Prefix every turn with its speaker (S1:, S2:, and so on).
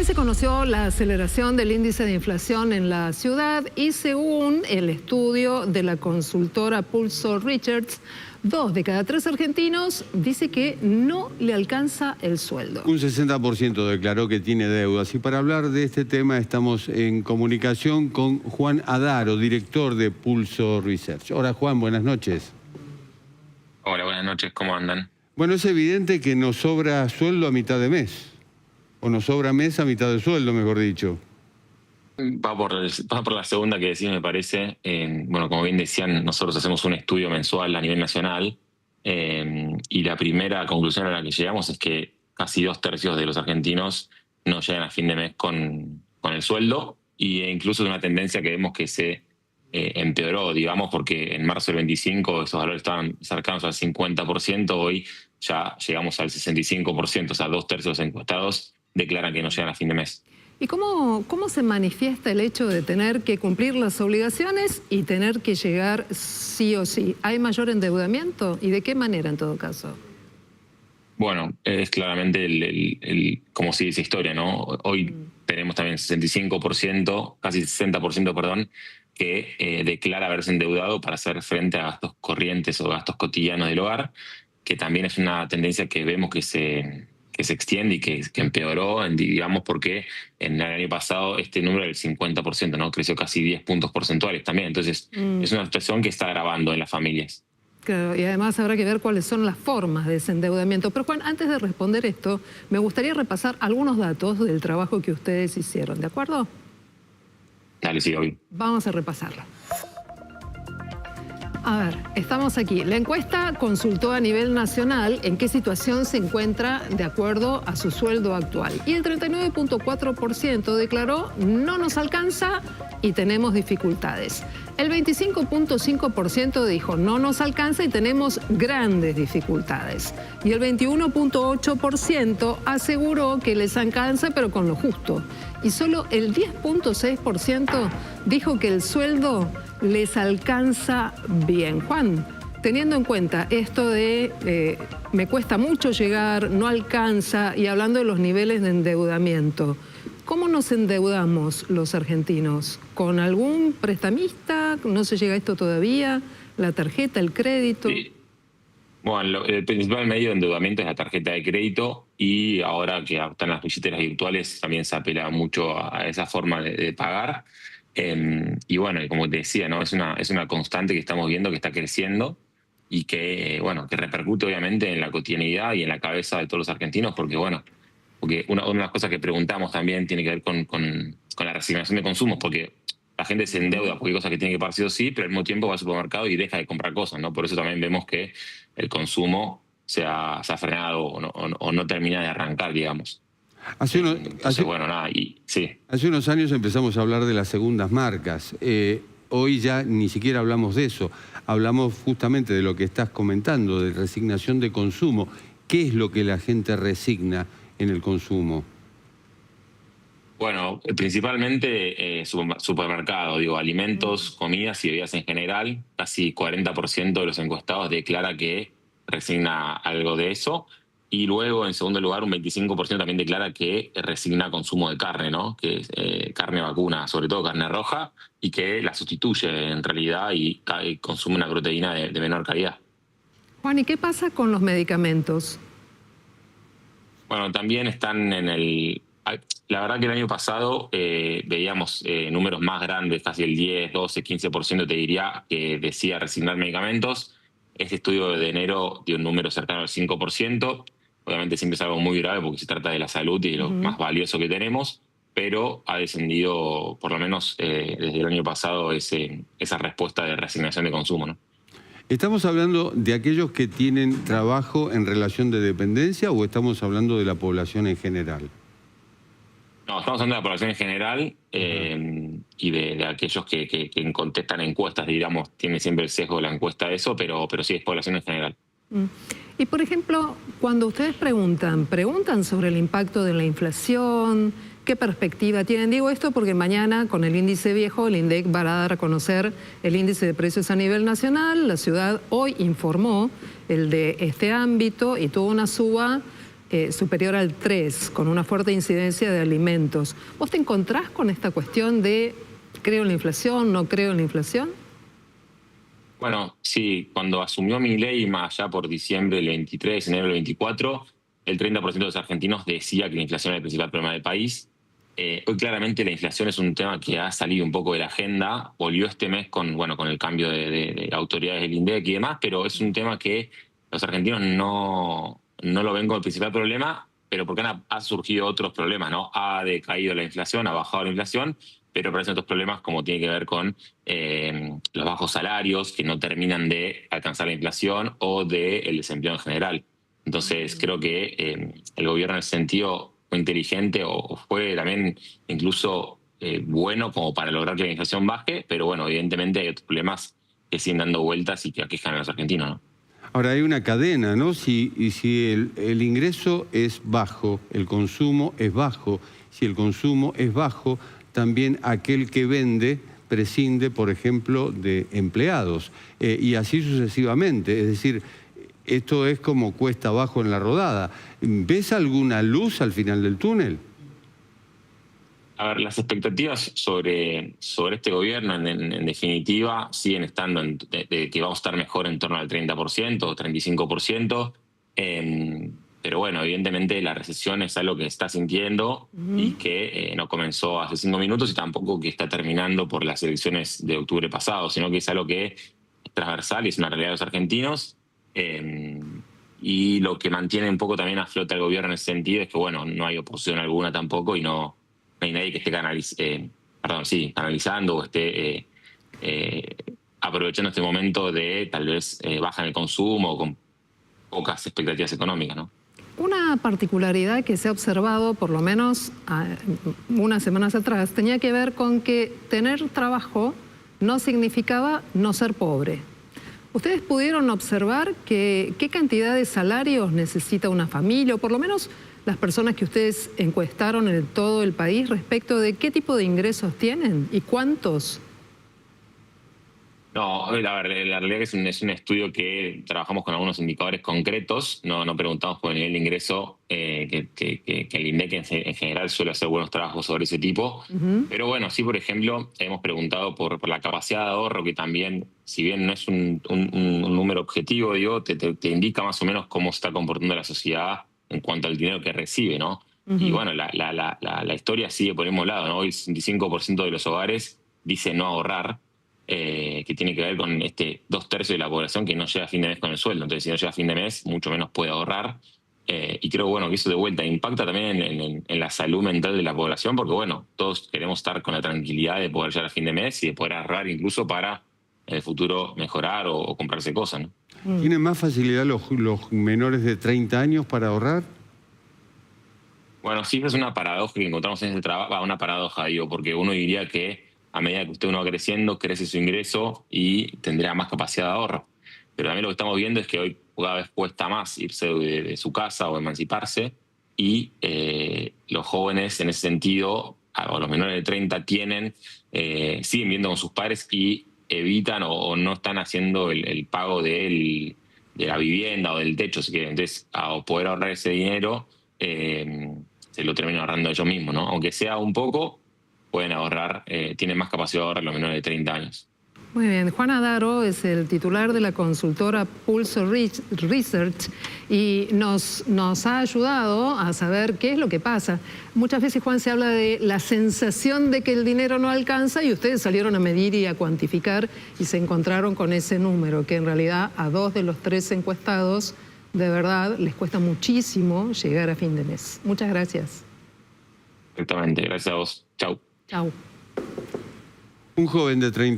S1: Hoy se conoció la aceleración del índice de inflación en la ciudad y según el estudio de la consultora Pulso Research, 2 de cada 3 argentinos dice que no le alcanza el sueldo.
S2: Un 60% declaró que tiene deudas. Y para hablar de este tema estamos en comunicación con Juan Adaro, director de Pulso Research. Hola Juan, buenas noches.
S3: Hola, buenas noches, ¿cómo andan?
S2: Bueno, es evidente que nos sobra sueldo a mitad de mes. O nos sobra mes a mitad de sueldo, mejor dicho.
S3: Va por la segunda que decís, me parece. Bueno, como bien decían, nosotros hacemos un estudio mensual a nivel nacional y la primera conclusión a la que llegamos es que casi 2/3 de los argentinos no llegan a fin de mes con el sueldo e incluso es una tendencia que vemos que se empeoró, digamos, porque en marzo del 25 esos valores estaban cercanos al 50%, hoy ya llegamos al 65%, o sea, 2/3 de los encuestados declaran que no llegan a fin de mes.
S1: ¿Y cómo se manifiesta el hecho de tener que cumplir las obligaciones y tener que llegar sí o sí? ¿Hay mayor endeudamiento? ¿Y de qué manera en todo caso?
S3: Bueno, es claramente como si dice historia, ¿no? Hoy tenemos también 65%, casi 60%, perdón, que declara haberse endeudado para hacer frente a gastos corrientes o gastos cotidianos del hogar, que también es una tendencia que vemos que se extiende y que empeoró, digamos, porque en el año pasado este número del 50%, ¿no? Creció casi 10 puntos porcentuales también. Entonces, es una situación que está agravando en las familias.
S1: Claro, y además habrá que ver cuáles son las formas de ese endeudamiento. Pero Juan, antes de responder esto, me gustaría repasar algunos datos del trabajo que ustedes hicieron, ¿de acuerdo?
S3: Dale, sí, obvio.
S1: Vamos a repasarlo. A ver, estamos aquí. La encuesta consultó a nivel nacional en qué situación se encuentra de acuerdo a su sueldo actual. Y el 39.4% declaró no nos alcanza y tenemos dificultades. El 25.5% dijo no nos alcanza y tenemos grandes dificultades. Y el 21.8% aseguró que les alcanza pero con lo justo. Y solo el 10.6% dijo que el sueldo les alcanza bien. Juan, teniendo en cuenta esto de me cuesta mucho llegar, no alcanza, y hablando de los niveles de endeudamiento, ¿cómo nos endeudamos los argentinos? ¿Con algún prestamista? ¿No se llega a esto todavía? ¿La tarjeta, el crédito?
S3: Sí. Bueno, el principal medio de endeudamiento es la tarjeta de crédito y ahora que están las billeteras virtuales también se apela mucho a esa forma de pagar. Y bueno, como te decía, ¿no? Es una constante que estamos viendo que está creciendo y que, bueno, que repercute obviamente en la cotidianidad y en la cabeza de todos los argentinos porque una de las cosas que preguntamos también tiene que ver con la resignación de consumos, porque la gente se endeuda porque hay cosas que tiene que pagar sí o sí, pero al mismo tiempo va al supermercado y deja de comprar cosas, ¿no? Por eso también vemos que el consumo se ha frenado o no termina de arrancar, digamos. Hace
S2: unos años empezamos a hablar de las segundas marcas. Hoy ya ni siquiera hablamos de eso. Hablamos justamente de lo que estás comentando, de resignación de consumo. ¿Qué es lo que la gente resigna en el consumo?
S3: Bueno, principalmente supermercado, alimentos, comidas y bebidas en general. Casi 40% de los encuestados declara que resigna algo de eso. Y luego, en segundo lugar, un 25% también declara que resigna consumo de carne, ¿no? Que es carne vacuna, sobre todo carne roja, y que la sustituye en realidad y consume una proteína de menor calidad.
S1: Juan, ¿y qué pasa con los medicamentos?
S3: Bueno, también están la verdad que el año pasado veíamos números más grandes, casi el 10, 12, 15% te diría, que decía resignar medicamentos. Este estudio de enero dio un número cercano al 5%. Obviamente siempre es algo muy grave porque se trata de la salud y de lo más valioso que tenemos, pero ha descendido, por lo menos desde el año pasado, esa respuesta de resignación de consumo, ¿no?
S2: ¿Estamos hablando de aquellos que tienen trabajo en relación de dependencia o estamos hablando de la población en general?
S3: No, estamos hablando de la población en general y de aquellos que contestan encuestas, digamos, tiene siempre el sesgo de la encuesta de eso, pero sí es población en general.
S1: Y, por ejemplo, cuando ustedes preguntan sobre el impacto de la inflación, ¿qué perspectiva tienen? Digo esto porque mañana, con el índice viejo, el INDEC va a dar a conocer el índice de precios a nivel nacional. La ciudad hoy informó el de este ámbito y tuvo una suba superior al 3, con una fuerte incidencia de alimentos. ¿Vos te encontrás con esta cuestión de creo en la inflación, no creo en la inflación?
S3: Bueno, sí, cuando asumió Milei más allá por diciembre del 23, enero del 24, el 30% de los argentinos decía que la inflación era el principal problema del país. Hoy claramente la inflación es un tema que ha salido un poco de la agenda, volvió este mes con el cambio de autoridades del INDEC y demás, pero es un tema que los argentinos no lo ven como el principal problema, pero porque ha surgido otros problemas, ¿no? Ha decaído la inflación, ha bajado la inflación, pero aparecen otros problemas como tiene que ver con los bajos salarios que no terminan de alcanzar la inflación o del desempleo en general. Entonces creo que el gobierno en ese sentido fue inteligente o fue también incluso bueno como para lograr que la inflación baje, pero bueno, evidentemente hay otros problemas que siguen dando vueltas y que aquejan a los argentinos, ¿no?
S2: Ahora hay una cadena, ¿no? Si el ingreso es bajo, el consumo es bajo. Si el consumo es bajo, también aquel que vende prescinde, por ejemplo, de empleados. Y así sucesivamente. Es decir, esto es como cuesta abajo en la rodada. ¿Ves alguna luz al final del túnel?
S3: A ver, las expectativas sobre este gobierno, en definitiva, siguen estando de que vamos a estar mejor en torno al 30% o 35%. Pero bueno, evidentemente la recesión es algo que está sintiendo y que no comenzó hace 5 minutos y tampoco que está terminando por las elecciones de octubre pasado, sino que es algo que es transversal y es una realidad de los argentinos. Y lo que mantiene un poco también a flote al gobierno en ese sentido es que, bueno, no hay oposición alguna tampoco y no hay nadie que esté canalizando o esté aprovechando este momento de tal vez baja en el consumo o con pocas expectativas económicas, ¿no?
S1: Una particularidad que se ha observado, por lo menos unas semanas atrás, tenía que ver con que tener trabajo no significaba no ser pobre. ¿Ustedes pudieron observar qué cantidad de salarios necesita una familia, o por lo menos las personas que ustedes encuestaron en todo el país, respecto de qué tipo de ingresos tienen y cuántos?
S3: No, a ver, la realidad es un estudio que trabajamos con algunos indicadores concretos, no preguntamos por el nivel de ingreso, que el INDEC en general suele hacer buenos trabajos sobre ese tipo. Pero bueno, sí, por ejemplo, hemos preguntado por la capacidad de ahorro, que también, si bien no es un número objetivo, digo, te indica más o menos cómo se está comportando la sociedad en cuanto al dinero que recibe, ¿no? Y bueno, la historia sigue por el mismo lado, ¿no? Hoy el 65% de los hogares dice no ahorrar, que tiene que ver con 2/3 de la población que no llega a fin de mes con el sueldo. Entonces, si no llega a fin de mes, mucho menos puede ahorrar. Y creo, bueno, que eso de vuelta impacta también en la salud mental de la población, porque, bueno, todos queremos estar con la tranquilidad de poder llegar a fin de mes y de poder ahorrar incluso para en el futuro mejorar o comprarse cosas, ¿no?
S2: ¿Tienen más facilidad los menores de 30 años para ahorrar?
S3: Bueno, sí, es una paradoja que encontramos en este trabajo, una paradoja, digo, porque uno diría que a medida que uno va creciendo, crece su ingreso y tendrá más capacidad de ahorro. Pero también lo que estamos viendo es que hoy cada vez cuesta más irse de su casa o emanciparse y los jóvenes en ese sentido, o los menores de 30, siguen viviendo con sus padres y evitan o no están haciendo el pago de la vivienda o del techo. Así que entonces, a poder ahorrar ese dinero, se lo terminan ahorrando ellos mismos, ¿no? Aunque sea un poco, pueden ahorrar, tienen más capacidad de ahorrar los menores de 30 años.
S1: Muy bien, Juan Adaro es el titular de la consultora Pulso Research y nos ha ayudado a saber qué es lo que pasa. Muchas veces, Juan, se habla de la sensación de que el dinero no alcanza y ustedes salieron a medir y a cuantificar y se encontraron con ese número, que en realidad a 2 de los 3 encuestados de verdad les cuesta muchísimo llegar a fin de mes. Muchas gracias.
S3: Perfectamente, gracias a vos. Chau.
S1: Chau.
S2: Un joven de 30